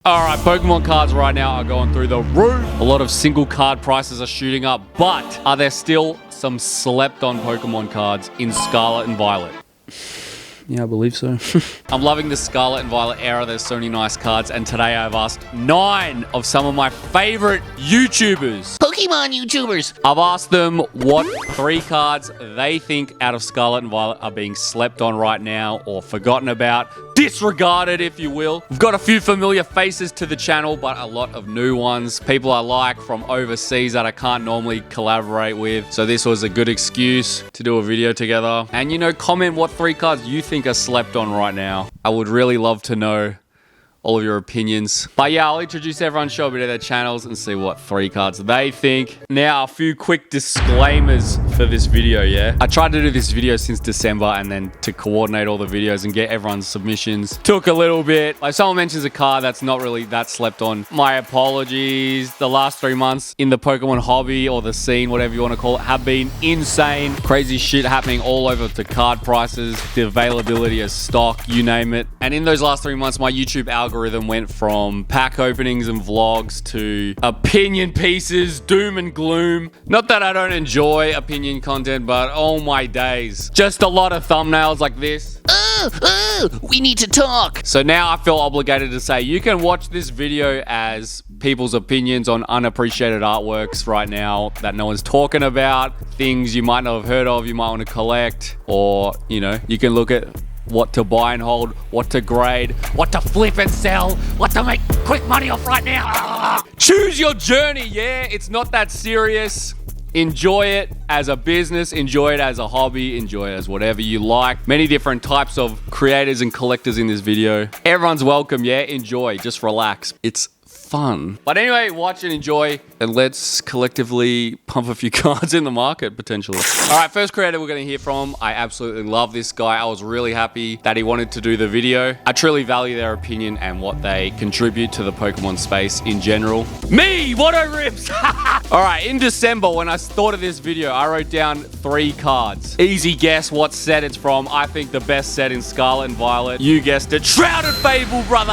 Alright, Pokemon cards right now are going through the roof. A lot of single card prices are shooting up, but are there still some slept on Pokemon cards in Scarlet and Violet? Yeah, I believe so. I'm loving the Scarlet and Violet era. There's so many nice cards. And today I've asked 9 of some of my favorite YouTubers. Pokemon YouTubers. I've asked them what 3 cards they think out of Scarlet and Violet are being slept on right now or forgotten about. Disregarded, if you will. We've got a few familiar faces to the channel, but a lot of new ones. People I like from overseas that I can't normally collaborate with. So this was a good excuse to do a video together. And, you know, comment what 3 cards you think are slept on right now. I would really love to know all of your opinions. But yeah, I'll introduce everyone, show a bit of their channels and see what 3 cards they think. Now, a few quick disclaimers for this video, yeah? I tried to do this video since December and then to coordinate all the videos and get everyone's submissions took a little bit. Like someone mentions a card that's not really that slept on. My apologies. The last 3 months in the Pokemon hobby or the scene, whatever you want to call it, have been insane. Crazy shit happening all over the card prices, the availability of stock, you name it. And in those last 3 months, my YouTube algorithm went from pack openings and vlogs to opinion pieces, doom and gloom. Not that I don't enjoy opinion content, but oh my days. Just a lot of thumbnails like this. We need to talk. So now I feel obligated to say you can watch this video as people's opinions on unappreciated artworks right now that no one's talking about, things you might not have heard of, you might want to collect, or, you know, you can look at what to buy and hold, what to grade, what to flip and sell, what to make quick money off right now. Choose your journey, yeah? It's not that serious. Enjoy it as a business, enjoy it as a hobby, enjoy it as whatever you like. Many different types of creators and collectors in this video. Everyone's welcome, yeah? Enjoy, just relax. It's fun. But anyway, watch and enjoy, and let's collectively pump a few cards in the market, potentially. All right, first creator we're going to hear from. I absolutely love this guy. I was really happy that he wanted to do the video. I truly value their opinion and what they contribute to the Pokemon space in general. Me, Watto Rips! All right, in December, when I thought of this video, I wrote down 3 cards. Easy guess what set it's from. I think the best set in Scarlet and Violet. You guessed it. Shrouded Fable, brother!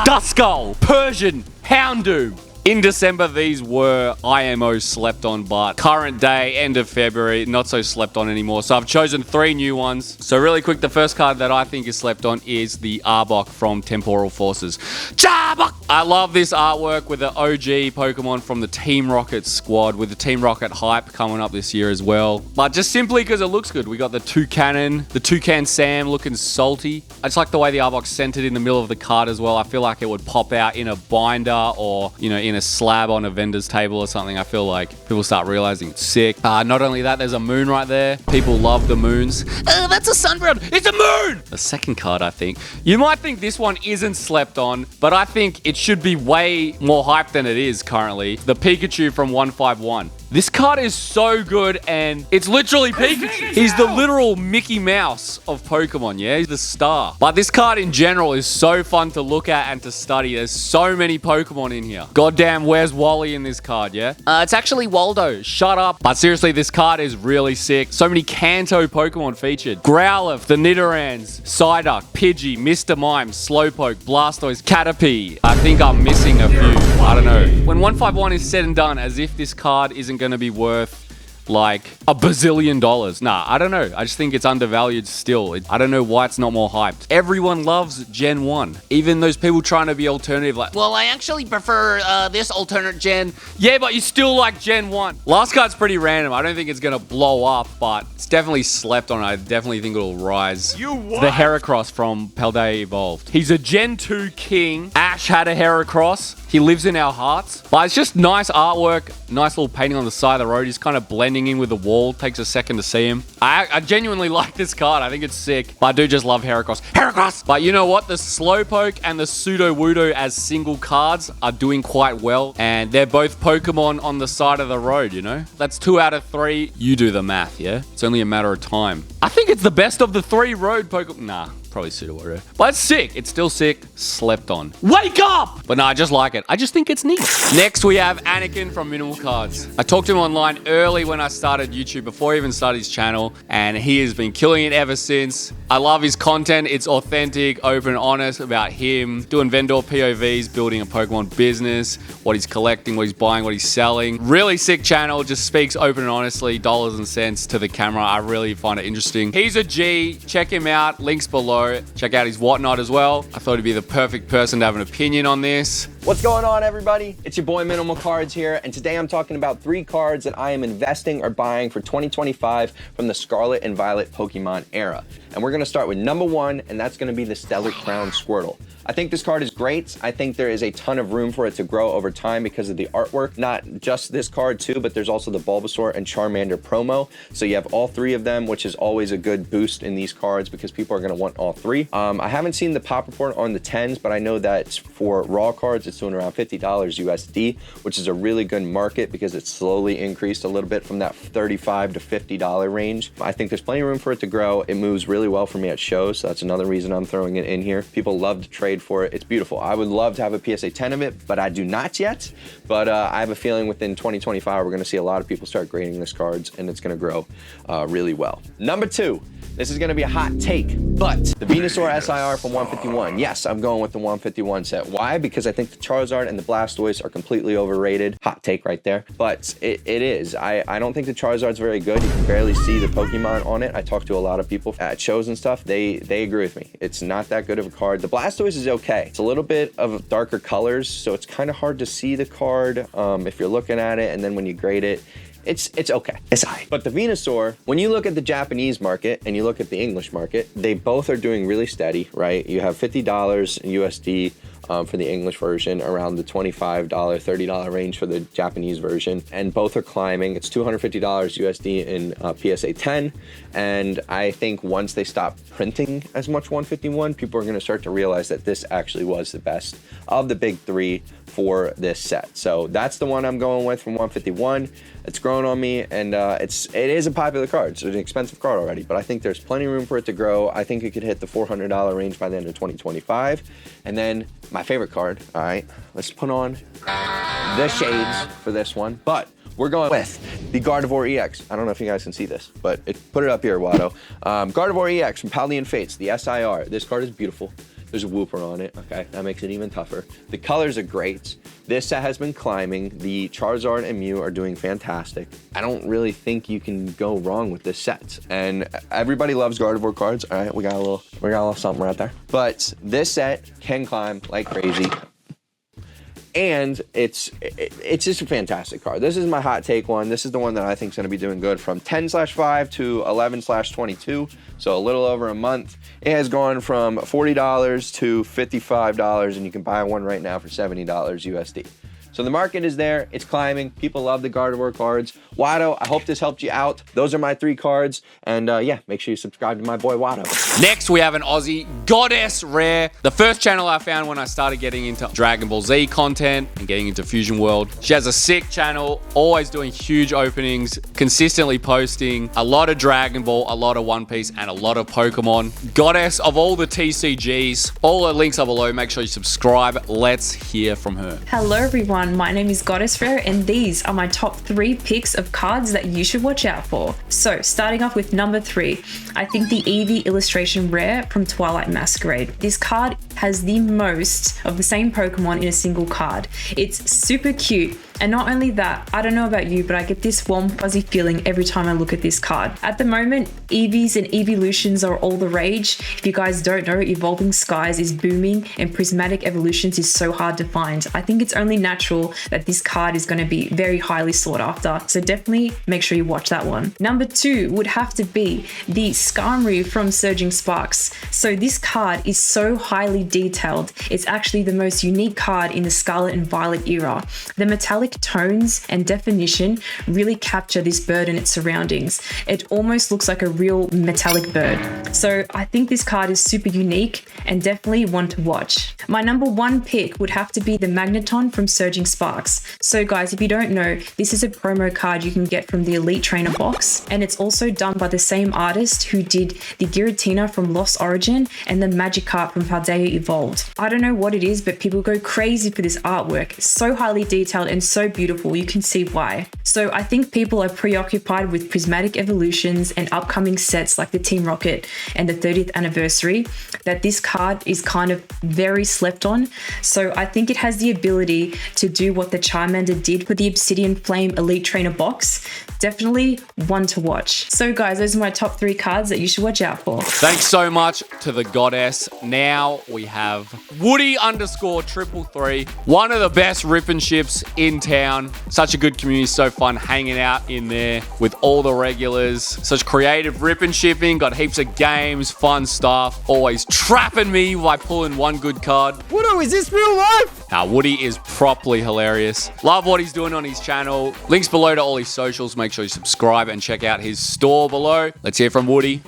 Duskull, Persian, Houndoom. In December, these were IMO slept on, but current day, end of February, not so slept on anymore. So I've chosen 3 new ones. So really quick, the first card that I think is slept on is the Arbok from Temporal Forces. Charbok! I love this artwork with the OG Pokemon from the Team Rocket squad, with the Team Rocket hype coming up this year as well. But just simply because it looks good. We got the Toucan Sam looking salty. I just like the way the Arbok's centered in the middle of the card as well. I feel like it would pop out in a binder or, you know, in a slab on a vendor's table or something. I feel like people start realizing it's sick. Not only that, there's a moon right there. People love the moons. That's a sunbrown. It's a moon. The second card, I think. You might think this one isn't slept on, but I think it should be way more hyped than it is currently. The Pikachu from 151. This card is so good, and it's literally Pikachu. He's the literal Mickey Mouse of Pokemon, yeah? He's the star. But this card in general is so fun to look at and to study. There's so many Pokemon in here. Goddamn, where's Wally in this card, yeah? It's actually Waldo. Shut up. But seriously, this card is really sick. So many Kanto Pokemon featured. Growlithe, the Nidorans, Psyduck, Pidgey, Mr. Mime, Slowpoke, Blastoise, Caterpie. I think I'm missing a few. I don't know. When 151 is said and done, as if this card isn't going to be worth like $1 bazillion. Nah, I don't know. I just think it's undervalued still. I don't know why it's not more hyped. Everyone loves Gen 1. Even those people trying to be alternative, like, Well, I actually prefer this alternate gen. yeah, but you still like Gen 1. Last card's pretty random. I don't think it's going to blow up, but it's definitely slept on. I definitely think it'll rise. You what? The Heracross from Paldea Evolved. He's a Gen 2 king. Ash had a Heracross. He lives in our hearts. But it's just nice artwork. Nice little painting on the side of the road. He's kind of blending in with the wall. Takes a second to see him. I genuinely like this card. I think it's sick. But I do just love Heracross. Heracross! But you know what? The Slowpoke and the Sudowoodo as single cards are doing quite well. And they're both Pokemon on the side of the road, you know? That's 2 out of 3. You do the math, yeah? It's only a matter of time. I think it's the best of the 3 road Pokemon. Nah. Probably Sudowoodo. But it's sick. It's still sick. Slept on. Wake up! But no, I just like it. I just think it's neat. Next, we have Anakin from MNML Cards. I talked to him online early when I started YouTube, before he even started his channel, and he has been killing it ever since. I love his content. It's authentic, open and honest about him doing vendor POVs, building a Pokemon business, what he's collecting, what he's buying, what he's selling. Really sick channel, just speaks open and honestly, dollars and cents to the camera. I really find it interesting. He's a G. Check him out. Links below. Check out his whatnot as well. I thought he'd be the perfect person to have an opinion on this. What's going on, everybody? It's your boy MNML Cards here, and today I'm talking about 3 cards that I am investing or buying for 2025 from the Scarlet and Violet Pokemon era. And we're gonna start with number 1, and that's gonna be the Stellar Crown Squirtle. I think this card is great. I think there is a ton of room for it to grow over time because of the artwork. Not just this card too, but there's also the Bulbasaur and Charmander promo. So you have all 3 of them, which is always a good boost in these cards because people are gonna want all 3. I haven't seen the pop report on the 10s, but I know that for raw cards, it's doing around $50 USD, which is a really good market because it's slowly increased a little bit from that $35 to $50 range. I think there's plenty of room for it to grow. It moves really well for me at shows, so that's another reason I'm throwing it in here. People love to trade for it. It's beautiful. I would love to have a PSA 10 of it, but I do not yet. But I have a feeling within 2025, we're going to see a lot of people start grading this cards, and it's going to grow really well. Number 2. This is going to be a hot take, but the Venusaur SIR from 151. Yes, I'm going with the 151 set. Why? Because I think the Charizard and the Blastoise are completely overrated. Hot take right there. But it is. I don't think the Charizard's very good. You can barely see the Pokemon on it. I talked to a lot of people at shows and stuff. They agree with me. It's not that good of a card. The Blastoise is okay. It's a little bit of darker colors, so it's kind of hard to see the card if you're looking at it, and then when you grade it, it's okay. It's high. But the Venusaur, when you look at the Japanese market and you look at the English market, they both are doing really steady, right? You have $50 in USD for the English version, around the $25, $30 range for the Japanese version, and both are climbing. It's $250 USD in PSA 10, and I think once they stop printing as much 151, people are going to start to realize that this actually was the best of the big 3 for this set. So that's the one I'm going with from 151. It's grown on me, and it is a popular card. It's an expensive card already, but I think there's plenty of room for it to grow. I think it could hit the $400 range by the end of 2025. And then my favorite card, all right, let's put on the shades for this one, but we're going with the Gardevoir EX. I don't know if you guys can see this, but put it up here, Watto. Gardevoir EX from Paldean Fates, the SIR. This card is beautiful. There's a Wooper on it, okay? That makes it even tougher. The colors are great. This set has been climbing. The Charizard and Mew are doing fantastic. I don't really think you can go wrong with this set. And everybody loves Gardevoir cards. All right, we got a little something right there. But this set can climb like crazy. And it's just a fantastic card. This is my hot take one. This is the one that I think is going to be doing good from 10/5 to 11/22. So a little over a month. It has gone from $40 to $55, and you can buy one right now for $70 USD. So the market is there. It's climbing. People love the Gardevoir cards. Watto, I hope this helped you out. Those are my 3 cards. And yeah, make sure you subscribe to my boy Watto. Next, we have an Aussie goddess rare. The first channel I found when I started getting into Dragon Ball Z content and getting into Fusion World. She has a sick channel, always doing huge openings, consistently posting a lot of Dragon Ball, a lot of One Piece, and a lot of Pokemon. Goddess of all the TCGs. All the links are below. Make sure you subscribe. Let's hear from her. Hello everyone, my name is Goddess Rare, and these are my top 3 picks of cards that you should watch out for. So starting off with number 3, I think the Eevee illustration rare from Twilight Masquerade. This card has the most of the same Pokemon in a single card. It's super cute. And not only that, I don't know about you, but I get this warm, fuzzy feeling every time I look at this card. At the moment, Eevees and Eeveelutions are all the rage. If you guys don't know, Evolving Skies is booming and Prismatic Evolutions is so hard to find. I think it's only natural that this card is going to be very highly sought after. So definitely make sure you watch that one. Number 2 would have to be the Skarmory from Surging Sparks. So this card is so highly detailed. It's actually the most unique card in the Scarlet and Violet era. The metallic tones and definition really capture this bird and its surroundings. It almost looks like a real metallic bird. So I think this card is super unique and definitely one to watch. My number 1 pick would have to be the Magneton from Surging Unleashing Sparks. So guys, if you don't know, this is a promo card you can get from the Elite Trainer box, and it's also done by the same artist who did the Giratina from Lost Origin and the Magikarp from Paldea Evolved. I don't know what it is, but people go crazy for this artwork. It's so highly detailed and so beautiful, you can see why. So I think people are preoccupied with prismatic evolutions and upcoming sets like the Team Rocket and the 30th anniversary, that this card is kind of very slept on. So I think it has the ability to do what the Charmander did for the Obsidian Flame Elite Trainer box. Definitely one to watch. So guys, those are my top 3 cards that you should watch out for. Thanks so much to the goddess. Now we have Woody_333, one of the best ripping ships in town. Such a good community, so fun hanging out in there with all the regulars. Such creative ripping shipping, got heaps of games, fun stuff. Always trapping me by pulling one good card. Watto, is this real life? Now, Woody is properly hilarious. Love what he's doing on his channel. Links below to all his socials. Make sure you subscribe and check out his store below. Let's hear from Woody.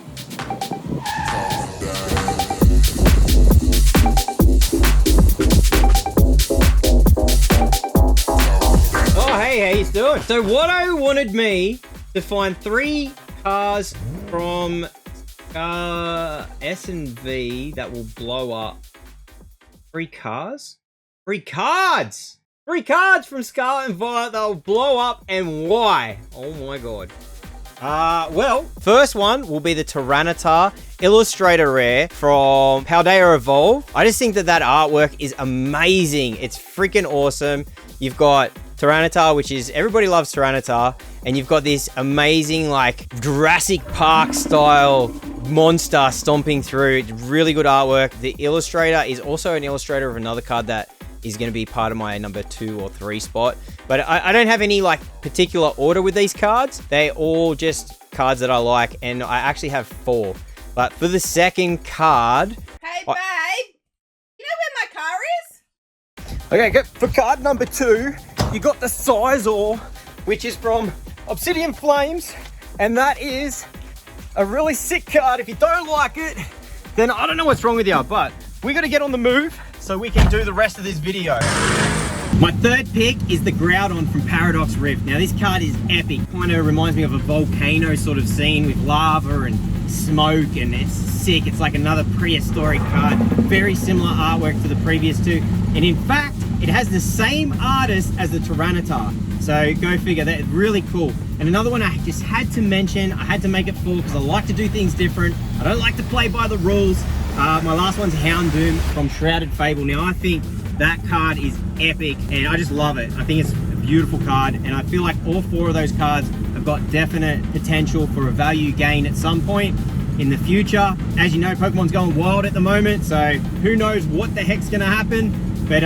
Oh, hey, how you doing? So Watto wanted me to find 3 cars from S&V that will blow up. 3 cars? 3 cards! 3 cards from Scarlet and Violet that will blow up, and why? Oh my god. Well, first one will be the Tyranitar Illustrator Rare from Paldea Evolved. I just think that artwork is amazing. It's freaking awesome. You've got Tyranitar, which is, everybody loves Tyranitar, and you've got this amazing, like, Jurassic Park style monster stomping through. It's really good artwork. The illustrator is also an illustrator of another card that is going to be part of my number 2 or 3 spot. But I don't have any like particular order with these cards. They're all just cards that I like, and I actually have 4. But for the second card... Hey, babe! You know where my car is? Okay, good. For card number 2, you got the Sizor, which is from Obsidian Flames, and that is a really sick card. If you don't like it, then I don't know what's wrong with you, but we got to get on the move so we can do the rest of this video. My third pick is the Groudon from Paradox Rift. Now this card is epic. Kind of reminds me of a volcano sort of scene with lava and smoke, and it's sick. It's like another prehistoric card. Very similar artwork to the previous 2. And in fact, it has the same artist as the Tyranitar. So go figure, that's really cool. And another one I just had to mention, I had to make it 4 because I like to do things different. I don't like to play by the rules. My last one's Houndoom from Shrouded Fable. Now I think that card is epic and I just love it. I think it's a beautiful card, and I feel like all 4 of those cards have got definite potential for a value gain at some point in the future. As you know, Pokemon's going wild at the moment, so who knows what the heck's gonna happen. But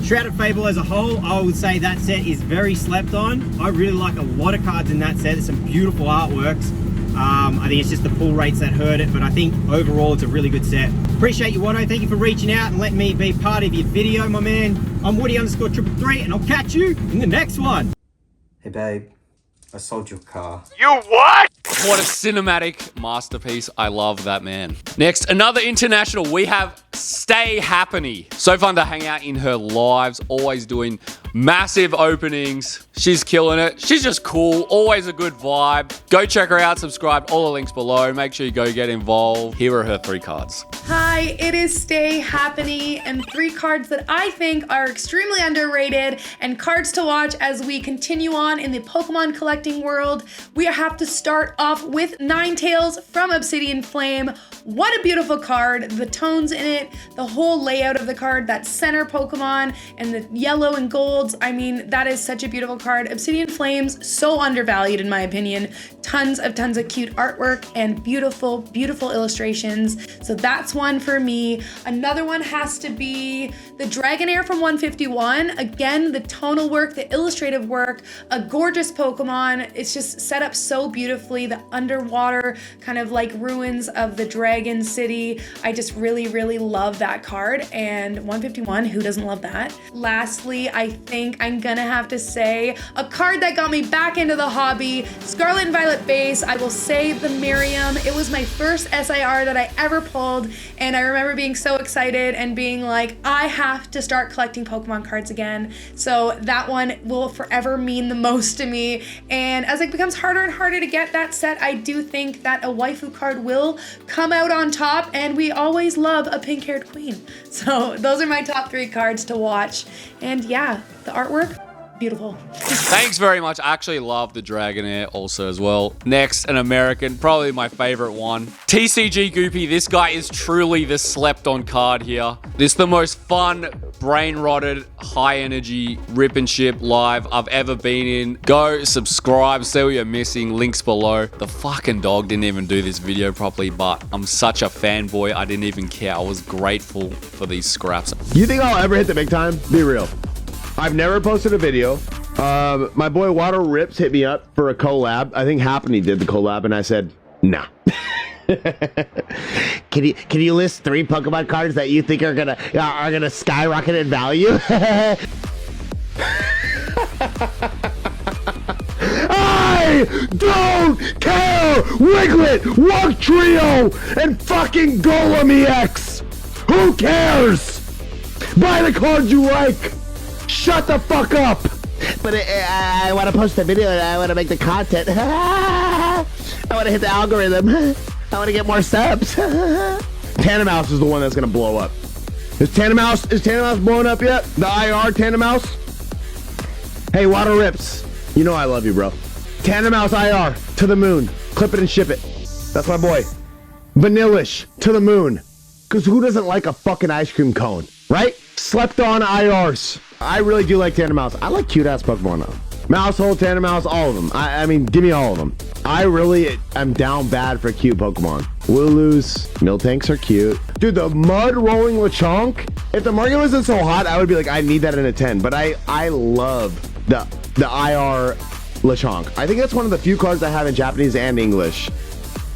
Shrouded Fable as a whole, I would say that set is very slept on. I really like a lot of cards in that set. There's some beautiful artworks. I think it's just the pull rates that hurt it, but I think overall it's a really good set. Appreciate you, Watto. Thank you for reaching out and letting me be part of your video, my man. I'm Woody_333, and I'll catch you in the next one. Hey, babe. I sold your car. You what? What a cinematic masterpiece. I love that, man. Next, another international. We have Stay Happiny. So fun to hang out in her lives. Always doing massive openings. She's killing it. She's just cool. Always a good vibe. Go check her out. Subscribe. All the links below. Make sure you go get involved. Here are her 3 cards. Hi, it is Stay Happiny, and 3 cards that I think are extremely underrated and cards to watch as we continue on in the Pokemon collecting world. We have to start off with Ninetales from Obsidian Flame. What a beautiful card. The tones in it, the whole layout of the card, that center Pokemon and the yellow and golds. I mean, that is such a beautiful card. Obsidian Flames, so undervalued in my opinion. Tons of cute artwork and beautiful, beautiful illustrations. So that's one for me. Another one has to be the Dragonair from 151. Again, the tonal work, the illustrative work, a gorgeous Pokemon. It's just set up so beautifully. The underwater kind of like ruins of the Dragon City. I just really, really love that card, and 151, who doesn't love that? Lastly, I think I'm gonna have to say a card that got me back into the hobby, Scarlet and Violet base. I will say the Miriam. It was my first SIR that I ever pulled, and I remember being so excited and being like, I have to start collecting Pokemon cards again. So that one will forever mean the most to me, and as it becomes harder and harder to get that set, I do think that a waifu card will come out on top, and we always love a pink-haired queen. So those are my top 3 cards to watch. And yeah, the artwork, beautiful. Thanks very much. I actually love the Dragonair also as well. Next, an American, probably my favorite one. TCG Goopy. This guy is truly the slept-on card here. This is the most fun, brain-rotted, high-energy rip and ship live I've ever been in. Go subscribe, see what you're missing. Links below. The fucking dog didn't even do this video properly, but I'm such a fanboy. I didn't even care. I was grateful for these scraps. You think I'll ever hit the big time? Be real. I've never posted a video. My boy Watto Rips hit me up for a collab. I think Happiny did the collab, and I said, nah. Can you list 3 Pokemon cards that you think are gonna skyrocket in value? I don't care! Wiglet, Wug Trio, and fucking Golem EX! Who cares? Buy the cards you like! Shut the fuck up! But I want to post a video and I want to make the content. I want to hit the algorithm. I want to get more subs. Tandemaus is the one that's going to blow up. Is Tandemaus blowing up yet? The IR Tandemaus? Hey, Watto Rips. You know I love you, bro. Tandemaus IR to the moon. Clip it and ship it. That's my boy. Vanillish to the moon. Because who doesn't like a fucking ice cream cone, right? Slept on IRs. I really do like Tandemaus. I like cute-ass Pokemon though. Mousehole, Tandemaus, all of them. I mean, give me all of them. I really am down bad for cute Pokemon. Wooloos, Miltanks are cute. Dude, the mud rolling Lechonk. If the market wasn't so hot, I would be like, I need that in a 10. But I love the IR Lechonk. I think that's one of the few cards I have in Japanese and English.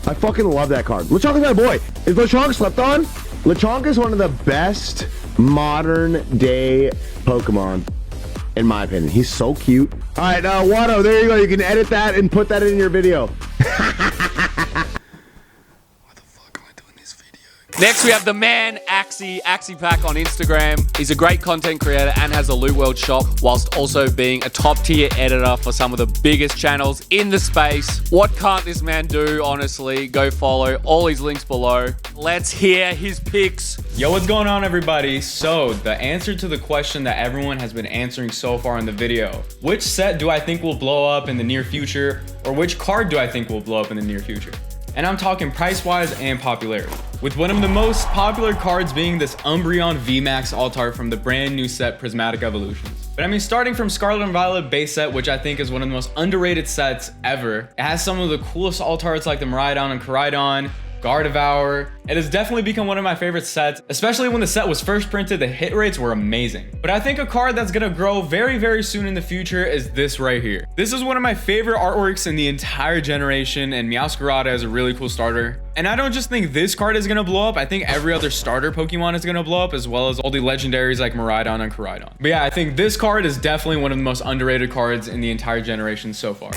I fucking love that card. Lechonk is my boy. Is Lechonk slept on? Lechonk is one of the best modern day Pokemon, in my opinion. He's so cute. All right, Watto, there you go. You can edit that and put that in your video. Next, we have the man, Axie Pack on Instagram. He's a great content creator and has a Loot World shop, whilst also being a top-tier editor for some of the biggest channels in the space. What can't this man do, honestly? Go follow. All his links below. Let's hear his picks. Yo, what's going on, everybody? So, the answer to the question that everyone has been answering so far in the video. Which set do I think will blow up in the near future? Or which card do I think will blow up in the near future? And I'm talking price-wise and popularity. With one of the most popular cards being this Umbreon VMAX Altart from the brand new set Prismatic Evolutions. But I mean, starting from Scarlet and Violet base set, which I think is one of the most underrated sets ever. It has some of the coolest Altarts like the Miraidon and Koraidon, Gardevoir. It has definitely become one of my favorite sets, especially when the set was first printed. The hit rates were amazing. But I think a card that's gonna grow very, very soon in the future is this right here. This is one of my favorite artworks in the entire generation, and Meowscarada is a really cool starter. And I don't just think this card is gonna blow up, I think every other starter Pokemon is gonna blow up, as well as all the legendaries like Miraidon and Koraidon. But yeah, I think this card is definitely one of the most underrated cards in the entire generation so far.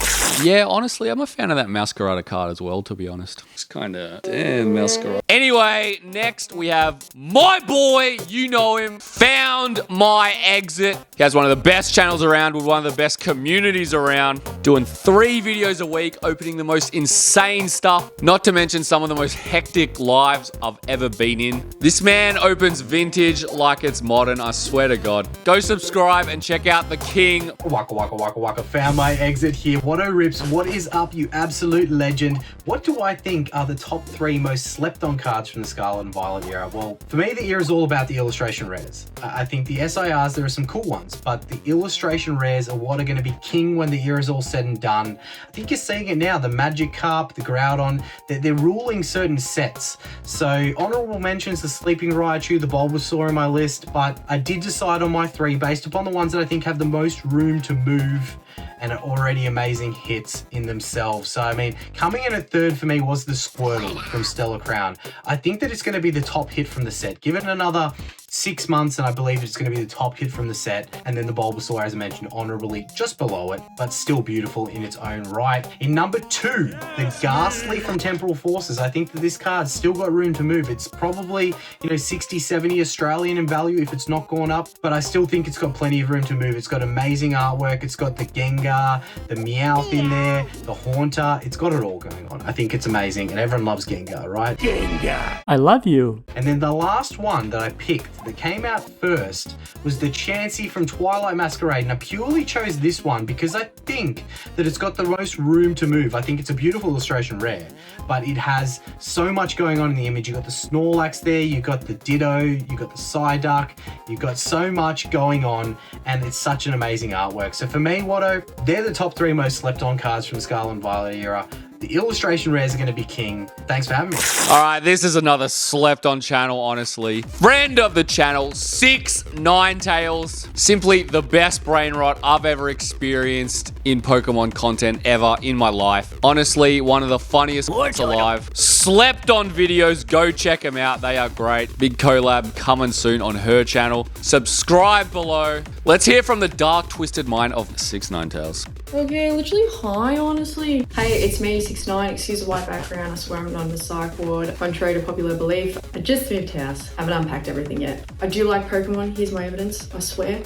Yeah, honestly, I'm a fan of that Meowscarada card as well, to be honest. It's kind of... Damn, Meowscarada. Anyway, next we have my boy, you know him, Found My Exit. He has one of the best channels around with one of the best communities around, doing 3 videos a week, opening the most insane stuff, not to mention some of the most hectic lives I've ever been in. This man opens vintage like it's modern, I swear to God. Go subscribe and check out the king. Waka waka waka waka, Found My Exit here. Watto Rips, what is up, you absolute legend? What do I think are the top 3 most slept on cards from the Scarlet and Violet era? Well, for me, the era is all about the illustration rares. I think the SIRs, there are some cool ones, but the illustration rares are what are going to be king when the era is all said and done. I think you're seeing it now. The Magikarp, the Groudon, they're ruling certain sets. So honorable mentions, the Sleeping Raichu, the Bulbasaur in my list, but I did decide on my 3 based upon the ones that I think have the most room to move and are already amazing hits in themselves. So I mean, coming in at 3rd for me was the Squirtle from Stellar Crown. I think that it's going to be the top hit from the set. Give it another 6 months and I believe it's going to be the top hit from the set. And then the Bulbasaur, as I mentioned, honorably just below it, but still beautiful in its own right. In number 2, the Ghastly from Temporal Forces. I think that this card's still got room to move. It's probably, 60, 70 Australian in value if it's not gone up, but I still think it's got plenty of room to move. It's got amazing artwork. It's got the Gengar, the Meowth in there, the Haunter. It's got it all going on. I think it's amazing and everyone loves Gengar, right? Gengar. I love you. And then the last one that I picked that came out first was the Chansey from Twilight Masquerade. And I purely chose this one because I think that it's got the most room to move. I think it's a beautiful illustration rare, but it has so much going on in the image. You got the Snorlax there, you got the Ditto, you got the Psyduck, you got so much going on, and it's such an amazing artwork. So for me, Watto, they're the top 3 most slept on cards from the Scarlet and Violet era. The illustration rares are going to be king. Thanks for having me. All right, this is another slept on channel, honestly. Friend of the channel, 6 Ninetales. Simply the best brain rot I've ever experienced in Pokemon content ever in my life. Honestly, one of the funniest alive. Slept on videos, go check them out. They are great. Big collab coming soon on her channel. Subscribe below. Let's hear from the dark, twisted mind of 6 Ninetales. Okay, literally hi, honestly. Hey, it's me, 6ix9ine. Excuse the white background. I swear I'm not on the psych ward. Contrary to popular belief, I just moved house. Haven't unpacked everything yet. I do like Pokemon. Here's my evidence, I swear.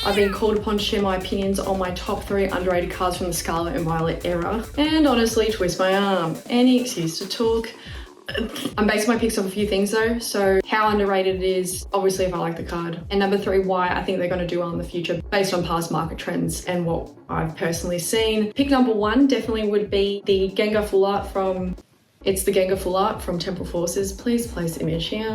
I've been called upon to share my opinions on my top 3 underrated cards from the Scarlet and Violet era. And honestly, twist my arm. Any excuse to talk. I'm basing my picks off a few things though. So how underrated it is, obviously if I like the card. And number 3, why I think they're going to do well in the future based on past market trends and what I've personally seen. Pick number 1 definitely would be the Gengar Full Art from, it's the Gengar Full Art from Temporal Forces. Please place image here.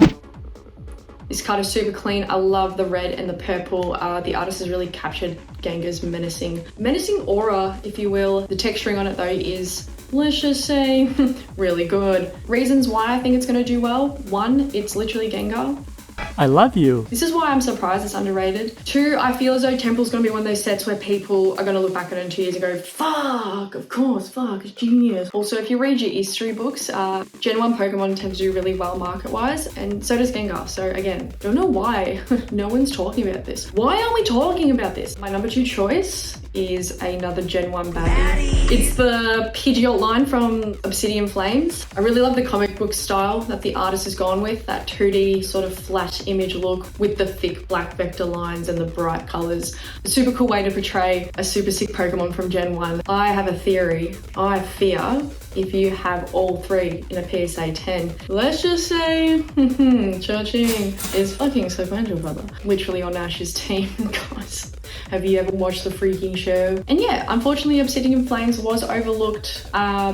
This card is super clean. I love the red and the purple. The artist has really captured Gengar's menacing aura, if you will. The texturing on it though is, let's just say, really good. Reasons why I think it's going to do well. 1, it's literally Gengar. I love you. This is why I'm surprised it's underrated. 2, I feel as though Temple's going to be one of those sets where people are going to look back at it in 2 years and go, fuck, of course, fuck, it's genius. Also, if you read your history books, Gen 1 Pokemon tends to do really well market-wise, and so does Gengar. So again, don't know why no one's talking about this. Why aren't we talking about this? My number 2 choice is another Gen 1 baddie. It's the Pidgeot line from Obsidian Flames. I really love the comic book style that the artist has gone with, that 2D sort of flat image look with the thick black vector lines and the bright colors. A super cool way to portray a super sick Pokemon from Gen 1. I have a theory. I fear if you have all 3 in a PSA 10, let's just say, Cha-ching is fucking sequential, brother. Literally on Ash's team, guys. Have you ever watched the freaking show? And yeah, unfortunately Obsidian Flames was overlooked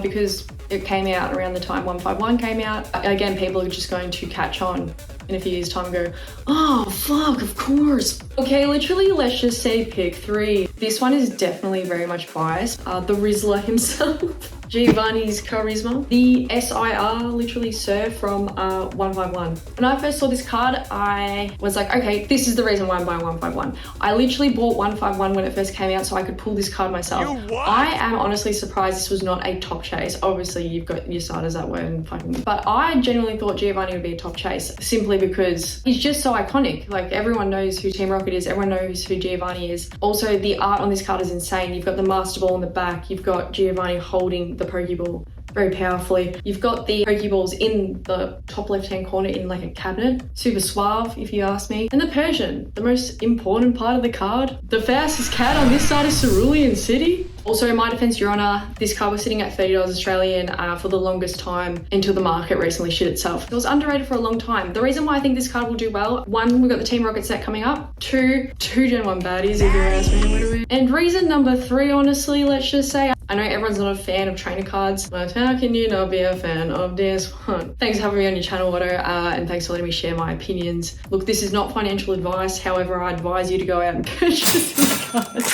because it came out around the time 151 came out. Again, people are just going to catch on in a few years' time and go, oh, fuck, of course. Okay, literally, let's just say pick 3. This one is definitely very much biased. The Rizzler himself. Giovanni's Charisma. The SIR, literally Sir from 151. When I first saw this card, I was like, okay, this is the reason why I'm buying 151. I literally bought 151 when it first came out so I could pull this card myself. I am honestly surprised this was not a top chase. Obviously, you've got your starters that weren't fucking... But I genuinely thought Giovanni would be a top chase simply because he's just so iconic. Like, everyone knows who Team Rocket is. Everyone knows who Giovanni is. Also, the art on this card is insane. You've got the Master Ball in the back. You've got Giovanni holding the Pokeball very powerfully. You've got the Pokeballs in the top left-hand corner in like a cabinet. Super suave, if you ask me. And the Persian, the most important part of the card. The fastest cat on this side is Cerulean City. Also, in my defense, Your Honor, this card was sitting at $30 Australian for the longest time until the market recently shit itself. It was underrated for a long time. The reason why I think this card will do well, 1, we've got the Team Rocket set coming up. 2 Gen 1 baddies, if you ask me. And reason number 3, honestly, let's just say, I know everyone's not a fan of trainer cards, but how can you not be a fan of this one? Thanks for having me on your channel, Watto, and thanks for letting me share my opinions. Look, this is not financial advice. However, I advise you to go out and purchase these cards.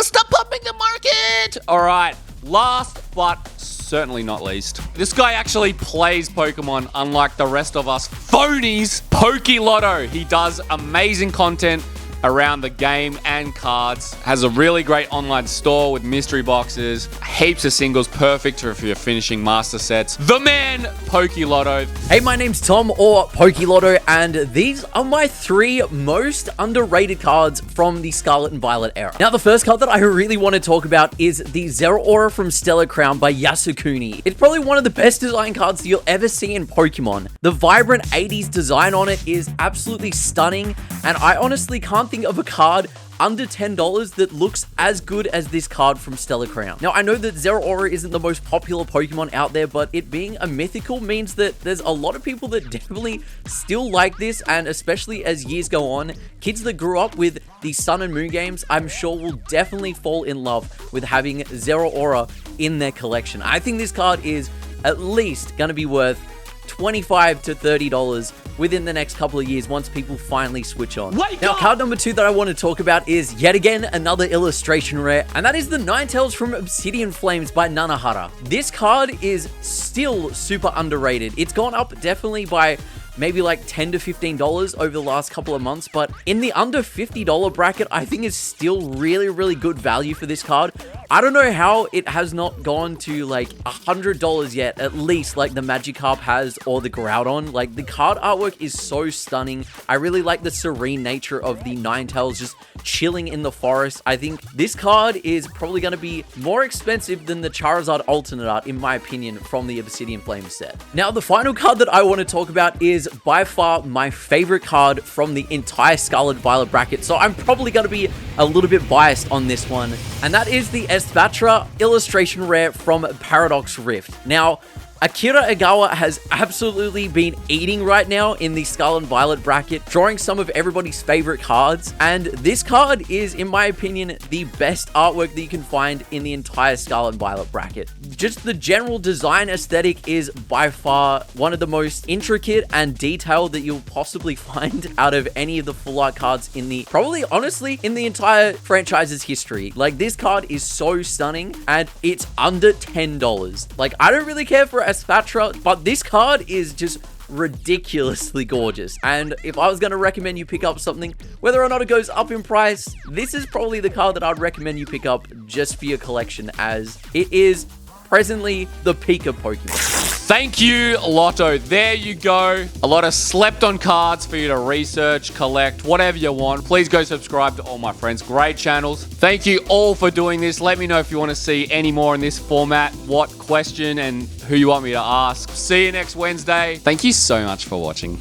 Stop pumping the market! All right, last but certainly not least, this guy actually plays Pokemon unlike the rest of us phonies. Pokelotto. He does amazing content around the game and cards. Has a really great online store with mystery boxes, heaps of singles, perfect if you're finishing master sets. The man, Pokelotto. Hey, my name's Tom, or Pokelotto, and these are my 3 most underrated cards from the Scarlet and Violet era. Now, the first card that I really want to talk about is the Zero Aura from Stellar Crown by Yasukuni. It's probably one of the best design cards you'll ever see in Pokemon. The vibrant 80s design on it is absolutely stunning, and I honestly can't think of a card under $10 that looks as good as this card from Stellar Crown. Now, I know that Zero Aura isn't the most popular Pokemon out there, but it being a mythical means that there's a lot of people that definitely still like this, and especially as years go on, kids that grew up with the Sun and Moon games, I'm sure will definitely fall in love with having Zero Aura in their collection. I think this card is at least going to be worth $25 to $30 within the next couple of years once people finally switch on. Now, card number 2 that I want to talk about is yet again another illustration rare, and that is the Ninetales from Obsidian Flames by Nanahara. This card is still super underrated. It's gone up definitely by maybe like $10 to $15 over the last couple of months, but in the under $50 bracket, I think is still really good value for this card. I don't know how it has not gone to like $100 yet, at least like the Magikarp has or the Groudon. Like, the card artwork is so stunning. I really like the serene nature of the Ninetales just chilling in the forest. I think this card is probably going to be more expensive than the Charizard alternate art, in my opinion, from the Obsidian Flame set. Now, the final card that I want to talk about is by far my favorite card from the entire Scarlet Violet bracket, so I'm probably going to be a little bit biased on this one, and that is the Espatra illustration rare from Paradox Rift. Now, Akira Egawa has absolutely been eating right now in the Scarlet and Violet bracket, drawing some of everybody's favorite cards, and this card is, in my opinion, the best artwork that you can find in the entire Scarlet and Violet bracket. Just the general design aesthetic is by far one of the most intricate and detailed that you'll possibly find out of any of the full art cards in the, probably honestly, in the entire franchise's history. Like, this card is so stunning, and it's under $10. Like, I don't really care for Espatra, but this card is just ridiculously gorgeous, and if I was going to recommend you pick up something, whether or not it goes up in price, this is probably the card that I'd recommend you pick up just for your collection, as it is presently the peak of Pokemon. Thank you, Lotto. There you go. A lot of slept on cards for you to research, collect, whatever you want. Please go subscribe to all my friends. Great channels. Thank you all for doing this. Let me know if you want to see any more in this format, what question and who you want me to ask. See you next Wednesday. Thank you so much for watching.